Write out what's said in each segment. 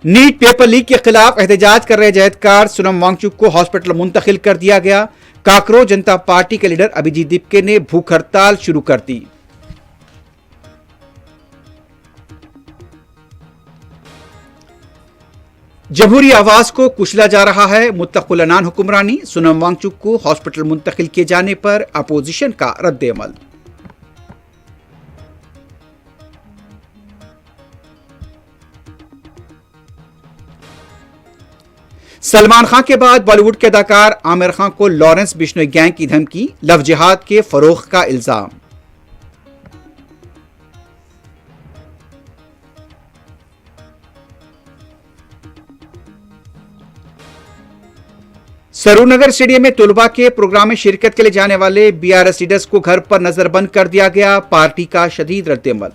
Net paper leak کے خلاف احتجاج کر رہے جہدکار سونم وانگچک کو ہاسپٹل منتقل کر دیا گیا۔ کاکروچ جنتا پارٹی کے لیڈر ابھیجیت دیپکے نے بھوک ہڑتال شروع کر دی۔ جمہوری آواز کو کچلا جا رہا ہے، متفق العنان حکمرانی، سونم وانگچک کو ہاسپٹل منتقل کیے جانے پر اپوزیشن کا رد عمل۔ سلمان خان کے بعد بالی ووڈ کے اداکار عامر خان کو لارنس بشنوئی گینگ کی دھمکی، لو جہاد کے فروغ کا الزام۔ سرور نگر اسٹیڈیم میں طلباء کے پروگرام میں شرکت کے لیے جانے والے BRS لیڈرز کو گھر پر نظر بند کر دیا گیا، پارٹی کا شدید رد عمل۔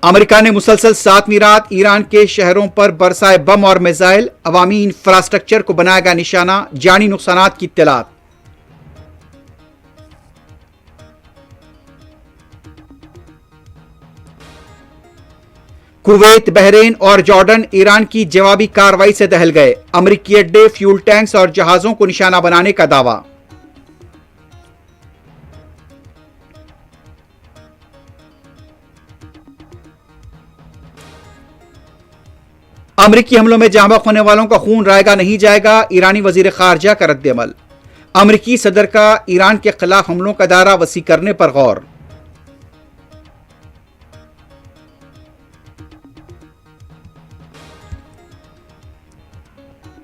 امریکہ نے مسلسل 7ویں رات ایران کے شہروں پر برسائے بم اور میزائل، عوامی انفراسٹرکچر کو بنایا گیا نشانہ، جانی نقصانات کی اطلاعات۔ کویت، بحرین اور جارڈن ایران کی جوابی کارروائی سے دہل گئے، امریکی اڈے، فیول ٹینکس اور جہازوں کو نشانہ بنانے کا دعویٰ۔ امریکی حملوں میں جاں بحق ہونے والوں کا خون رائے گا نہیں جائے گا، ایرانی وزیر خارجہ کا رد عمل۔ امریکی صدر کا ایران کے خلاف حملوں کا دائرہ وسیع کرنے پر غور۔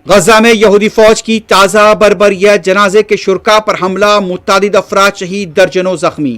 غزہ میں یہودی فوج کی تازہ بربریت، جنازے کے شرکاء پر حملہ، متعدد افراد شہید، درجنوں زخمی۔